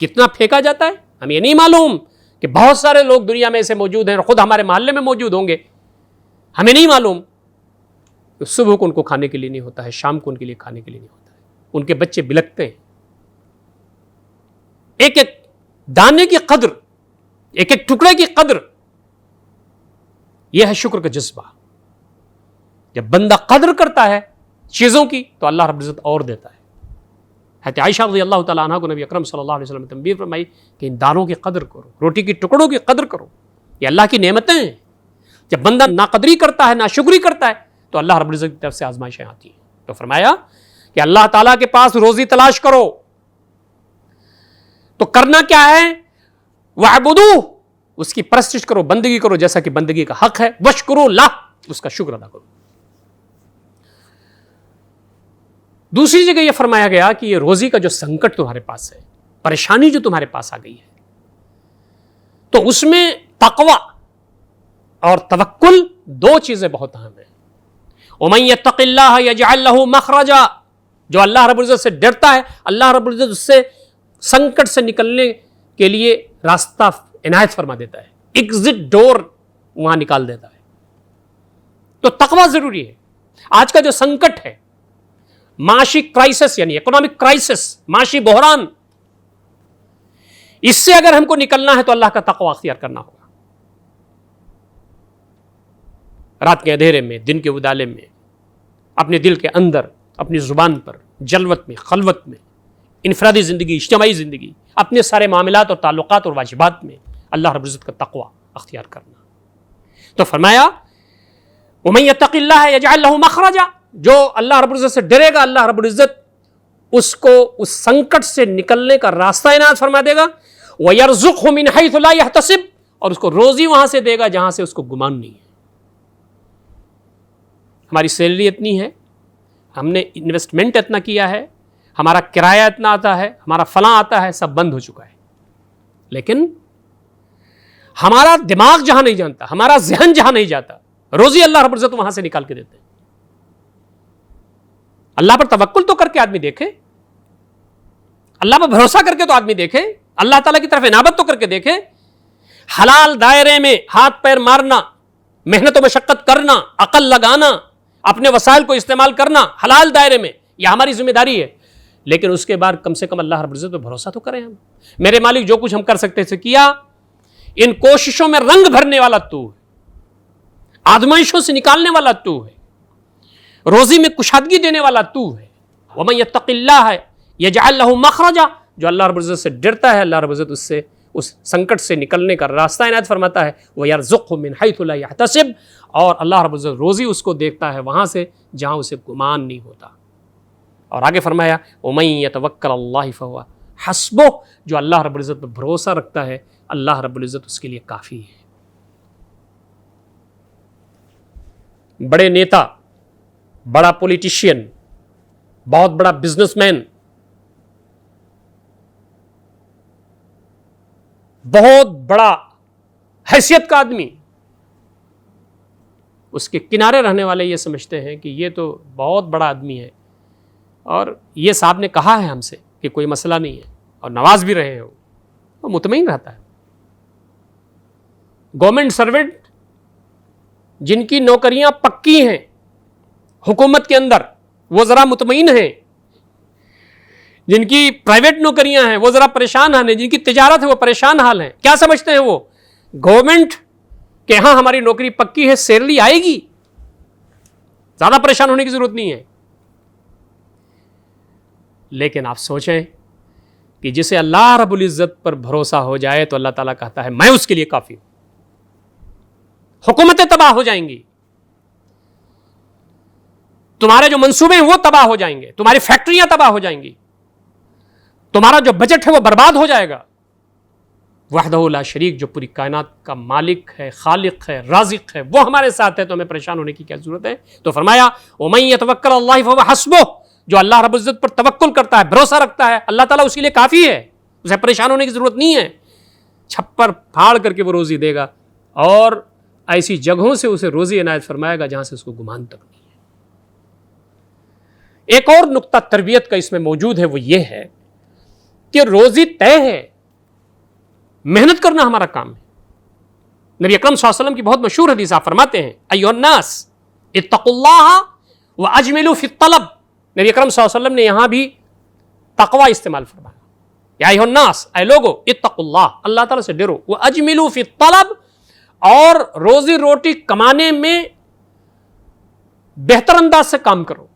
کتنا پھینکا جاتا ہے, ہمیں یہ نہیں معلوم کہ بہت سارے لوگ دنیا میں ایسے موجود ہیں, خود ہمارے محلے میں موجود ہوں گے, ہمیں نہیں معلوم کہ صبح کو ان کو کھانے کے لیے نہیں ہوتا ہے, شام کو ان کے لیے کھانے کے لیے نہیں ہوتا ہے, ان کے بچے بلکتے ہیں. ایک ایک دانے کی قدر, ایک ایک ٹکڑے کی قدر, یہ ہے شکر کا جذبہ. جب بندہ قدر کرتا ہے چیزوں کی تو اللہ رب العزت اور دیتا ہے. حضرت عائشہ رضی اللہ تعالیٰ عنہ کو نبی اکرم صلی اللہ علیہ وسلم نے تنبیہ فرمائی کہ ان دانوں کی قدر کرو, روٹی کی ٹکڑوں کی قدر کرو, یہ اللہ کی نعمتیں ہیں. جب بندہ ناقدری کرتا ہے, ناشکری کرتا ہے, تو اللہ رب العزت کی طرف سے آزمائشیں آتی ہیں. تو فرمایا کہ اللہ تعالیٰ کے پاس روزی تلاش کرو. تو کرنا کیا ہے؟ وَاعْبُدُوهُ, اس کی پرستش کرو, بندگی کرو جیسا کہ بندگی کا حق ہے. وَاشْكُرُوا لَهُ, اس کا شکر ادا کرو. دوسری جگہ یہ فرمایا گیا کہ یہ روزی کا جو سنکٹ تمہارے پاس ہے, پریشانی جو تمہارے پاس آ گئی ہے, تو اس میں تقوی اور توکل دو چیزیں بہت اہم ہیں. وَمَن يَتَّقِ اللَّهَ يَجْعَلْ لَهُ مَخْرَجًا, جو اللہ رب العزت سے ڈرتا ہے, اللہ رب العزت اس سے سنکٹ سے نکلنے کے لیے راستہ عنایت فرما دیتا ہے, ایگزٹ ڈور وہاں نکال دیتا ہے. تو تقوی ضروری ہے. آج کا جو سنکٹ ہے, معاشی کرائسس یعنی اکنامک کرائسس, معاشی بحران, اس سے اگر ہم کو نکلنا ہے تو اللہ کا تقوی اختیار کرنا ہوگا. رات کے اندھیرے میں, دن کے اجالے میں, اپنے دل کے اندر, اپنی زبان پر, جلوت میں, خلوت میں, انفرادی زندگی, اجتماعی زندگی, اپنے سارے معاملات اور تعلقات اور واجبات میں اللہ رب العزت کا تقوی اختیار کرنا. تو فرمایا وَمَن يَتَّقِ اللَّهَ يَجْعَلْ لَهُ مَخْرَجًا, جو اللہ رب العزت سے ڈرے گا, اللہ رب العزت اس کو اس سنکٹ سے نکلنے کا راستہ عنایت فرما دے گا. وَيَرْزُقْهُ مِنْ حَيْثُ لَا يَحْتَسِبْ, اور اس کو روزی وہاں سے دے گا جہاں سے اس کو گمان نہیں ہے. ہماری سیلری اتنی ہے, ہم نے انویسٹمنٹ اتنا کیا ہے, ہمارا کرایہ اتنا آتا ہے, ہمارا فلاں آتا ہے, سب بند ہو چکا ہے. لیکن ہمارا دماغ جہاں نہیں جانتا, ہمارا ذہن جہاں نہیں جاتا, روزی اللہ رب العزت وہاں سے نکال کے دیتے ہیں. اللہ پر توکل تو کر کے آدمی دیکھے, اللہ پر بھروسہ کر کے تو آدمی دیکھے, اللہ تعالیٰ کی طرف انابت تو کر کے دیکھے. حلال دائرے میں ہاتھ پیر مارنا, محنت و مشقت کرنا, عقل لگانا, اپنے وسائل کو استعمال کرنا حلال دائرے میں, یہ ہماری ذمہ داری ہے. لیکن اس کے بعد کم سے کم اللہ رب العزت پہ بھروسہ تو کریں ہم. میرے مالک جو کچھ ہم کر سکتے تھے کیا, ان کوششوں میں رنگ بھرنے والا تو ہے, آزمائشوں سے نکالنے والا تو ہے, روزی میں کشادگی دینے والا تو ہے. وَمَن يَتَّقِ اللَّهَ يَجْعَلْ لَهُ مَخْرَجًا, جو اللہ رب العزت سے ڈرتا ہے اللہ رب العزت اس سے اس سنکٹ سے نکلنے کا راستہ عنایت فرماتا ہے. وَيَرْزُقْهُ مِنْ حَيْثُ لَا يَحْتَسِبُ, اور اللہ رب العزت روزی اس کو دیکھتا ہے وہاں سے جہاں اسے گمان نہیں ہوتا. اور آگے فرمایا وَمَن يَتَوَكَّلَ اللَّهِ فَهُوَ حَسْبُهُ, جو اللہ رب العزت پر بھروسہ رکھتا ہے اللہ رب العزت اس کے لیے کافی ہے. بڑے نیتا, بڑا پولیٹیشین, بہت بڑا بزنس مین, بہت بڑا حیثیت کا آدمی, اس کے کنارے رہنے والے یہ سمجھتے ہیں کہ یہ تو بہت بڑا آدمی ہے اور یہ صاحب نے کہا ہے ہم سے کہ کوئی مسئلہ نہیں ہے, اور نواز بھی رہے ہیں, وہ مطمئن رہتا ہے. گورنمنٹ سروینٹ جن کی نوکریاں پکی ہیں حکومت کے اندر وہ ذرا مطمئن ہیں, جن کی پرائیویٹ نوکریاں ہیں وہ ذرا پریشان حال ہیں, جن کی تجارت ہے وہ پریشان حال ہیں. کیا سمجھتے ہیں وہ گورنمنٹ کہ ہاں ہماری نوکری پکی ہے, سیلری آئے گی, زیادہ پریشان ہونے کی ضرورت نہیں ہے. لیکن آپ سوچیں کہ جسے اللہ رب العزت پر بھروسہ ہو جائے تو اللہ تعالیٰ کہتا ہے میں اس کے لیے کافی ہوں. حکومتیں تباہ ہو جائیں گی, تمہارے جو منصوبے ہیں وہ تباہ ہو جائیں گے, تمہاری فیکٹریاں تباہ ہو جائیں گی, تمہارا جو بجٹ ہے وہ برباد ہو جائے گا. وحدہ لا شریک, جو پوری کائنات کا مالک ہے, خالق ہے, رازق ہے, وہ ہمارے ساتھ ہے تو ہمیں پریشان ہونے کی کیا ضرورت ہے. تو فرمایا وَمَن يَتَوَكَّلَ اللَّهِ فَهُوَ حَسْبُهُ, جو اللہ رب العزت پر توکل کرتا ہے, بھروسہ رکھتا ہے, اللہ تعالیٰ اس کے لیے کافی ہے, اسے پریشان ہونے کی ضرورت نہیں ہے. چھپر پھاڑ کر کے وہ روزی دے گا اور ایسی جگہوں سے اسے روزی عنایت فرمائے گا جہاں سے اس کو گمان تک نہیں ہے. ایک اور نقطہ تربیت کا اس میں موجود ہے, وہ یہ ہے کہ روزی طے ہے, محنت کرنا ہمارا کام ہے. نبی اکرم صلی اللہ علیہ وسلم کی بہت مشہور حدیث آپ فرماتے ہیں ایھا الناس اتقوا اللہ واجملوا فی الطلب. نبی اکرم صلی اللہ علیہ وسلم نے یہاں بھی تقوی استعمال فرمایا. یا ایھا الناس, اے لوگو, اتقوا اللہ, اللہ تعالیٰ سے ڈرو, واجملوا فی الطلب, اور روزی روٹی کمانے میں بہتر انداز سے کام کرو.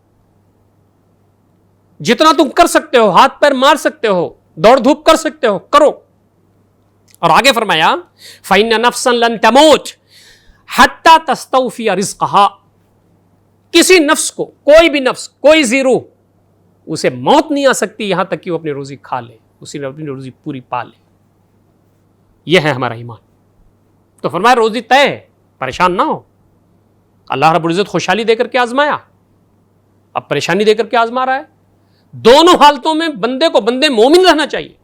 جتنا تم کر سکتے ہو, ہاتھ پیر مار سکتے ہو, دوڑ دھوپ کر سکتے ہو, کرو. اور آگے فرمایا فَإِنَّ نَفْسًا لَن تَمُوتَ حَتَّى تَسْتَوْفِيَ رِزْقَهَا, کسی نفس کو, کوئی بھی نفس, کوئی زیرو, اسے موت نہیں آ سکتی یہاں تک کہ وہ اپنی روزی کھا لے, اسی نے اپنی روزی پوری پا لے. یہ ہے ہمارا ایمان. تو فرمایا روزی طے, پریشان نہ ہو. اللہ رب العزت خوشحالی دے کر کے آزمایا, اب پریشانی دے کر کے آزما رہا ہے. دونوں حالتوں میں بندے کو بندے مومن رہنا چاہیے.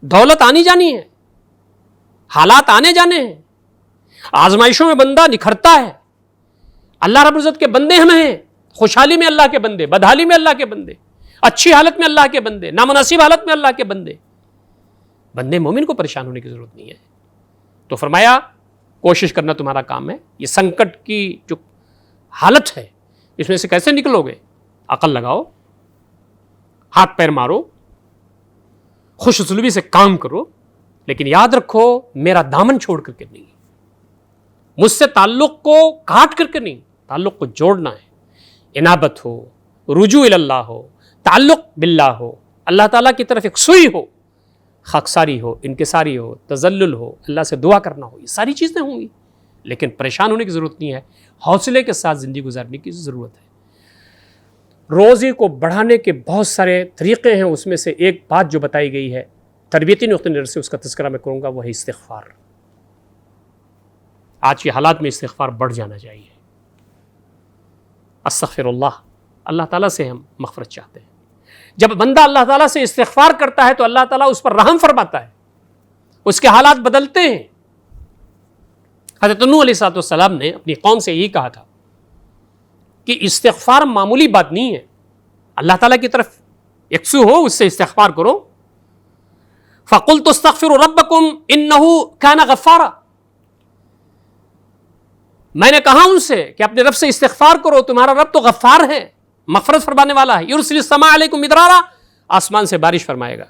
دولت آنی جانی ہے, حالات آنے جانے ہیں, آزمائشوں میں بندہ نکھرتا ہے. اللہ رب العزت کے بندے ہم ہیں, خوشحالی میں اللہ کے بندے, بدحالی میں اللہ کے بندے, اچھی حالت میں اللہ کے بندے, نامناسب حالت میں اللہ کے بندے. بندے مومن کو پریشان ہونے کی ضرورت نہیں ہے. تو فرمایا کوشش کرنا تمہارا کام ہے. یہ سنکٹ کی جو حالت ہے اس میں سے کیسے نکلو گے, عقل لگاؤ, ہاتھ پیر مارو, خوش اسلوبی سے کام کرو, لیکن یاد رکھو میرا دامن چھوڑ کر کے نہیں, مجھ سے تعلق کو کاٹ کر کے نہیں, تعلق کو جوڑنا ہے. انابت ہو, رجوع اللہ ہو, تعلق باللہ ہو, اللہ تعالیٰ کی طرف ایک سوئی ہو, خاکساری ہو, انکساری ہو, تذلل ہو, اللہ سے دعا کرنا ہو, یہ ساری چیزیں ہوں گی. لیکن پریشان ہونے کی ضرورت نہیں ہے, حوصلے کے ساتھ زندگی گزارنے کی ضرورت ہے. روزی کو بڑھانے کے بہت سارے طریقے ہیں, اس میں سے ایک بات جو بتائی گئی ہے تربیتی نقطہ نظر سے, اس کا تذکرہ میں کروں گا, وہ ہے استغفار. آج کے حالات میں استغفار بڑھ جانا چاہیے. استغفر اللہ, اللہ تعالیٰ سے ہم مغفرت چاہتے ہیں. جب بندہ اللہ تعالیٰ سے استغفار کرتا ہے تو اللہ تعالیٰ اس پر رحم فرماتا ہے, اس کے حالات بدلتے ہیں. حضرت نوح علیہ السلام نے اپنی قوم سے یہی کہا تھا کہ استغفار معمولی بات نہیں ہے, اللہ تعالیٰ کی طرف یکسو ہو, اس سے استغفار کرو. فَقُلْتُ اسْتَغْفِرُوا رَبَّكُمْ إِنَّهُ كَانَ غَفَّارًا, میں نے کہا ان سے کہ اپنے رب سے استغفار کرو, تمہارا رب تو غفار ہے, مغفرت فرمانے والا ہے. یرسل السماء علیکم مدرارا, آسمان سے بارش فرمائے گا.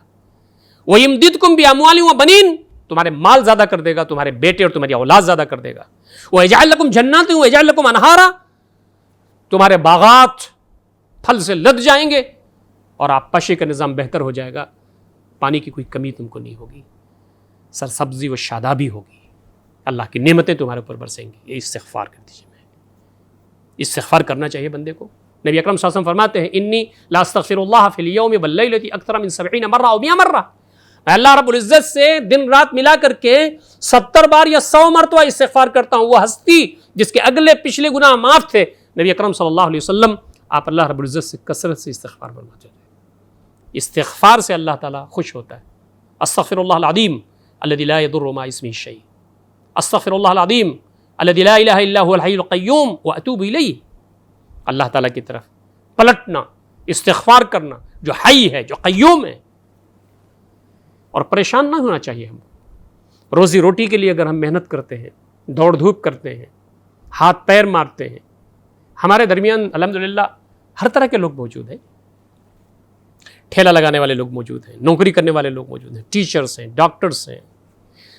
وَيُمْدِدْكُمْ بِأَمْوَالٍ وَبَنِينَ, تمہارے مال زیادہ کر دے گا, تمہارے بیٹے اور تمہاری اولاد زیادہ کر دے گا. وَيَجْعَلْ لَكُمْ جَنَّاتٍ وَيَجْعَلْ لَكُمْ أَنْهَارًا, تمہارے باغات پھل سے لد جائیں گے اور آبپاشی کا نظام بہتر ہو جائے گا. پانی کی کوئی کمی تم کو نہیں ہوگی، سرسبزی و شادابی ہوگی، اللہ کی نعمتیں تمہارے اوپر برسیں گی. یہ استغفار کر دیجیے. استغفار کرنا چاہیے بندے کو. نبی اکرم صلی اللہ علیہ وسلم فرماتے ہیں انی لا استغفر اللہ فی الیوم واللیلۃ اکثر من 70 مرہ او 100 مرہ. میں اللہ رب العزت سے دن رات ملا کر کے 70 بار یا 100 مرتبہ استغفار کرتا ہوں. وہ ہستی جس کے اگلے پچھلے گناہ معاف تھے، نبی اکرم صلی اللہ علیہ وسلم آپ اللہ رب العزت سے کثرت سے استغفار فرماتے ہیں. استغفار سے اللہ تعالیٰ خوش ہوتا ہے. استغفر اللہ العظیم الذی لا یضر مع اسمہ شیء، استغفر اللہ العظیم الذی لا الہ الا هو الحی القیوم واتوب الیہ. اللہ تعالیٰ کی طرف پلٹنا، استغفار کرنا، جو حی ہے، جو قیوم ہے. اور پریشان نہ ہونا چاہیے. ہم روزی روٹی کے لیے اگر ہم محنت کرتے ہیں، دوڑ دھوپ کرتے ہیں، ہاتھ پیر مارتے ہیں، ہمارے درمیان الحمدللہ ہر طرح کے لوگ موجود ہیں. ٹھیلا لگانے والے لوگ موجود ہیں، نوکری کرنے والے لوگ موجود ہیں، ٹیچرز ہیں، ڈاکٹرز ہیں،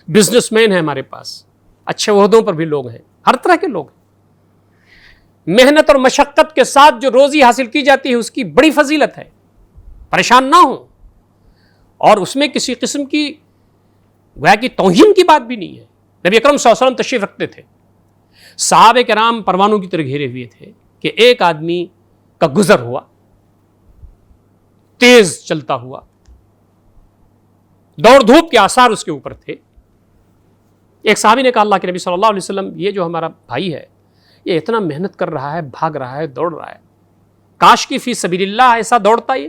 بزنس مین ہیں ہمارے پاس، اچھے عہدوں پر بھی لوگ ہیں، ہر طرح کے لوگ ہیں. محنت اور مشقت کے ساتھ جو روزی حاصل کی جاتی ہے اس کی بڑی فضیلت ہے. پریشان نہ ہوں. اور اس میں کسی قسم کی گویا کی توہین کی بات بھی نہیں ہے. نبی اکرم صلی اللہ علیہ وسلم تشریف رکھتے تھے، صحابہ کرام پروانوں کی طرح گھیرے ہوئے تھے کہ ایک آدمی کا گزر ہوا، تیز چلتا ہوا، دوڑ دھوپ کے آثار اس کے اوپر تھے. ایک صحابی نے کہا اللہ کے نبی صلی اللہ علیہ وسلم یہ جو ہمارا بھائی ہے یہ اتنا محنت کر رہا ہے، بھاگ رہا ہے، دوڑ رہا ہے، کاش کی فی سبیل اللہ ایسا دوڑتا یہ.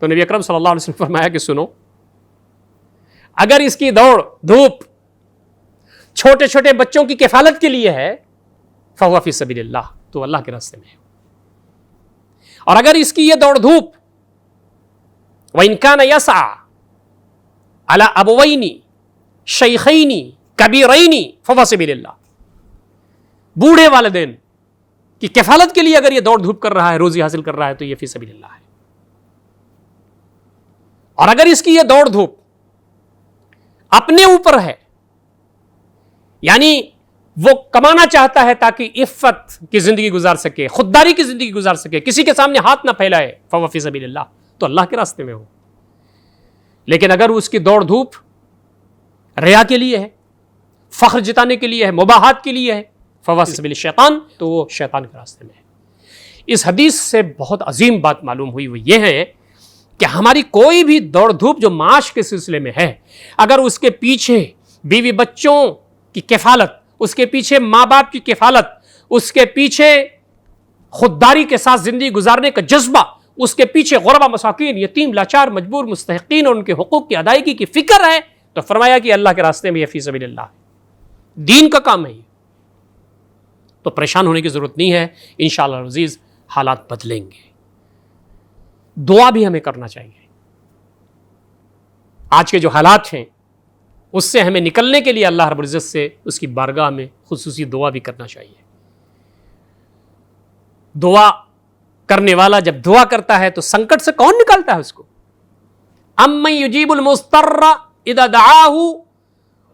تو نبی اکرم صلی اللہ علیہ وسلم فرمایا کہ سنو، اگر اس کی دوڑ دھوپ چھوٹے چھوٹے بچوں کی کفالت کے لیے ہے فہو فی سبیل اللہ، تو اللہ کے راستے میں ہے. اور اگر اس کی یہ دوڑ دھوپ وَإِنْ كَانَ يَسْعَى عَلَى أَبَوَيْنِ شَيْخَيْنِ كَبِيرَيْنِ فَهُوَ سَبِيلُ اللَّهِ، بوڑھے والدین کی کفالت کے لیے اگر یہ دوڑ دھوپ کر رہا ہے، روزی حاصل کر رہا ہے، تو یہ فی سبیل اللہ ہے. اور اگر اس کی یہ دوڑ دھوپ اپنے اوپر ہے، یعنی وہ کمانا چاہتا ہے تاکہ عفت کی زندگی گزار سکے، خودداری کی زندگی گزار سکے، کسی کے سامنے ہاتھ نہ پھیلائے، فَهُوَ فِي سَبِيلِ اللَّهِ، تو اللہ کے راستے میں ہو. لیکن اگر اس کی دوڑ دھوپ ریا کے لیے ہے، فخر جتانے کے لیے ہے، مباحات کے لیے ہے، فَهُوَ فِي سَبِيلِ الشَّيْطَانِ، تو وہ شیطان کے راستے میں ہے. اس حدیث سے بہت عظیم بات معلوم ہوئی، وہ یہ ہے کہ ہماری کوئی بھی دوڑ دھوپ جو معاش کے سلسلے میں ہے، اگر اس کے پیچھے بیوی بچوں کی کفالت، اس کے پیچھے ماں باپ کی کفالت، اس کے پیچھے خودداری کے ساتھ زندگی گزارنے کا جذبہ، اس کے پیچھے غربا، مساکین، یتیم، لاچار، مجبور، مستحقین اور ان کے حقوق کی ادائیگی کی فکر ہے، تو فرمایا کہ اللہ کے راستے میں یہ فی سبیل اللہ ہے، دین کا کام ہے یہ. تو پریشان ہونے کی ضرورت نہیں ہے، انشاءاللہ العزیز حالات بدلیں گے. دعا بھی ہمیں کرنا چاہیے. آج کے جو حالات ہیں اس سے ہمیں نکلنے کے لیے اللہ رب العزت سے اس کی بارگاہ میں خصوصی دعا بھی کرنا چاہیے. دعا کرنے والا جب دعا کرتا ہے تو سنکٹ سے کون نکالتا ہے اس کو؟ امن یجیب المضطر اذا دعاہ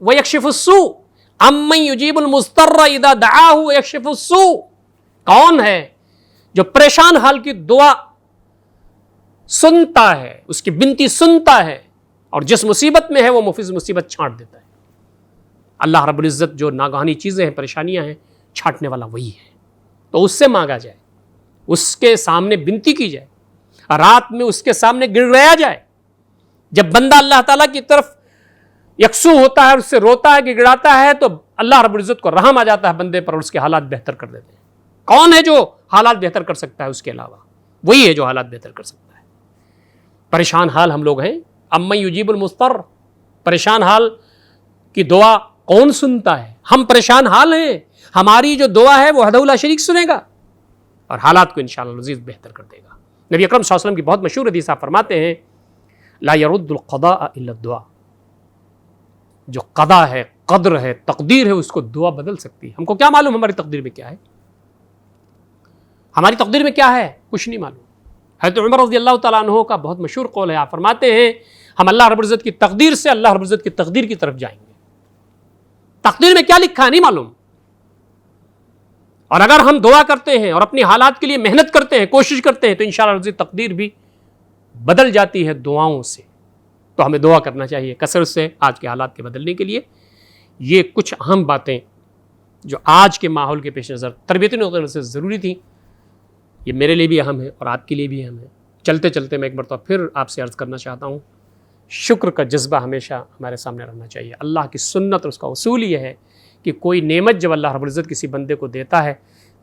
ویکشف السوء، امن یجیب المضطر اذا دعاہ ویکشف السوء. کون ہے جو پریشان حال کی دعا سنتا ہے، اس کی بنتی سنتا ہے، اور جس مصیبت میں ہے وہ مفیض مصیبت چھانٹ دیتا ہے. اللہ رب العزت جو ناگہانی چیزیں ہیں، پریشانیاں ہیں، چھانٹنے والا وہی ہے. تو اس سے مانگا جائے، اس کے سامنے بنتی کی جائے، رات میں اس کے سامنے گڑ گڑایا جائے. جب بندہ اللہ تعالیٰ کی طرف یکسو ہوتا ہے، اس سے روتا ہے، گڑگڑاتا ہے، تو اللہ رب العزت کو رحم آ جاتا ہے بندے پر اور اس کے حالات بہتر کر دیتے ہیں. کون ہے جو حالات بہتر کر سکتا ہے اس کے علاوہ؟ وہی ہے جو حالات بہتر کر سکتا ہے. پریشان حال ہم لوگ ہیں. امن یجیب المضطر، پریشان حال کی دعا کون سنتا ہے؟ ہم پریشان حال ہیں. ہماری جو دعا ہے وہ وحدہ لا شریک سنے گا اور حالات کو انشاءاللہ العزیز بہتر کر دے گا. نبی اکرم صلی اللہ علیہ وسلم کی بہت مشہور حدیث آپ فرماتے ہیں لا يرد القضاء الا الدعاء، جو قضا ہے، قدر ہے، تقدیر ہے، اس کو دعا بدل سکتی ہے. ہم کو کیا معلوم ہماری تقدیر میں کیا ہے؟ ہماری تقدیر میں کیا ہے؟ کچھ نہیں معلوم. حضرت عمر رضی اللہ تعالیٰ عنہ کا بہت مشہور قول ہے، آپ فرماتے ہیں ہم اللہ رب العزت کی تقدیر سے اللہ رب العزت کی تقدیر کی طرف جائیں گے. تقدیر میں کیا لکھا ہے نہیں معلوم، اور اگر ہم دعا کرتے ہیں اور اپنی حالات کے لیے محنت کرتے ہیں، کوشش کرتے ہیں، تو انشاءاللہ العزیز تقدیر بھی بدل جاتی ہے دعاؤں سے. تو ہمیں دعا کرنا چاہیے کثرت سے آج کے حالات کے بدلنے کے لیے. یہ کچھ اہم باتیں جو آج کے ماحول کے پیش نظر تربیتی نقطہ سے ضروری تھیں، یہ میرے لیے بھی اہم ہے اور آپ کے لیے بھی اہم ہے. چلتے چلتے میں ایک مرتبہ پھر آپ سے عرض کرنا چاہتا ہوں، شکر کا جذبہ ہمیشہ ہمارے سامنے رہنا چاہیے. اللہ کی سنت اور اس کا اصول یہ ہے کہ کوئی نعمت جب اللہ رب العزت کسی بندے کو دیتا ہے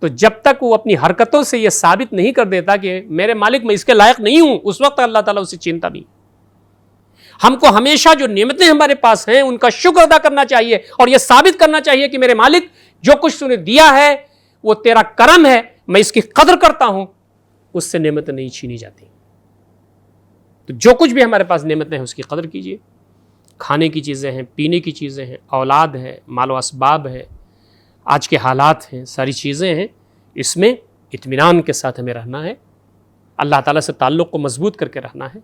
تو جب تک وہ اپنی حرکتوں سے یہ ثابت نہیں کر دیتا کہ میرے مالک میں اس کے لائق نہیں ہوں، اس وقت اللہ تعالیٰ اسے چینتا نہیں. ہم کو ہمیشہ جو نعمتیں ہمارے پاس ہیں ان کا شکر ادا کرنا چاہیے اور یہ ثابت کرنا چاہیے کہ میرے مالک جو کچھ تو نے دیا ہے وہ تیرا کرم ہے، میں اس کی قدر کرتا ہوں، اس سے نعمتیں نہیں چھینی جاتی. تو جو کچھ بھی ہمارے پاس نعمتیں ہیں اس کی قدر کیجیے. کھانے کی چیزیں ہیں، پینے کی چیزیں ہیں، اولاد ہے، مال و اسباب ہے، آج کے حالات ہیں، ساری چیزیں ہیں. اس میں اطمینان کے ساتھ ہمیں رہنا ہے، اللہ تعالیٰ سے تعلق کو مضبوط کر کے رہنا ہے،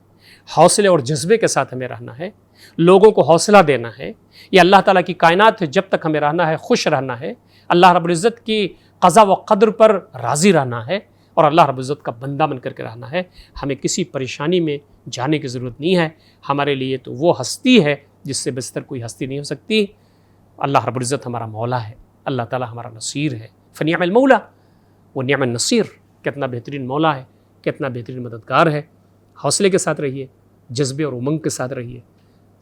حوصلے اور جذبے کے ساتھ ہمیں رہنا ہے، لوگوں کو حوصلہ دینا ہے. یہ اللہ تعالیٰ کی کائنات ہے، جب تک ہمیں رہنا ہے خوش رہنا ہے، اللہ رب العزت کی قضا و قدر پر راضی رہنا ہے اور اللہ رب العزت کا بندہ بن کر کے رہنا ہے. ہمیں کسی پریشانی میں جانے کی ضرورت نہیں ہے. ہمارے لیے تو وہ ہستی ہے جس سے بہتر کوئی ہستی نہیں ہو سکتی. اللہ رب العزت ہمارا مولا ہے، اللہ تعالیٰ ہمارا نصیر ہے. فنعم المولا وہ نعم النصیر، کتنا بہترین مولا ہے، کتنا بہترین مددگار ہے. حوصلے کے ساتھ رہیے، جذبے اور امنگ کے ساتھ رہیے،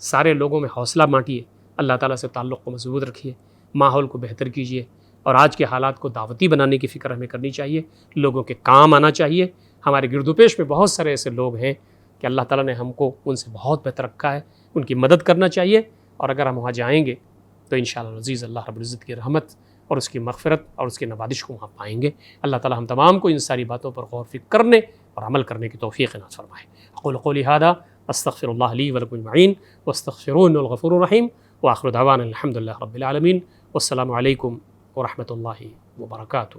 سارے لوگوں میں حوصلہ بانٹیے، اللہ تعالیٰ سے تعلق کو مضبوط رکھیے، ماحول کو بہتر کیجیے. اور آج کے حالات کو دعوتی بنانے کی فکر ہمیں کرنی چاہیے، لوگوں کے کام آنا چاہیے. ہمارے گرد و پیش میں بہت سارے ایسے لوگ ہیں کہ اللہ تعالیٰ نے ہم کو ان سے بہت بہتر رکھا ہے، ان کی مدد کرنا چاہیے. اور اگر ہم وہاں جائیں گے تو انشاءاللہ العزیز اللہ رب العزت کی رحمت اور اس کی مغفرت اور اس کی نوازش کو وہاں پائیں گے. اللہ تعالیٰ ہم تمام کو ان ساری باتوں پر غور فکر کرنے اور عمل کرنے کی توفیق عنایت فرمائے. اقول قولی ھذا استغفر اللہ لی ولکم اجمعین واستغفروہ الغفور الرحیم وآخر دعوانا الحمد للہ رب العالمین والسلام علیکم ورحمۃ اللہ وبرکاتہ.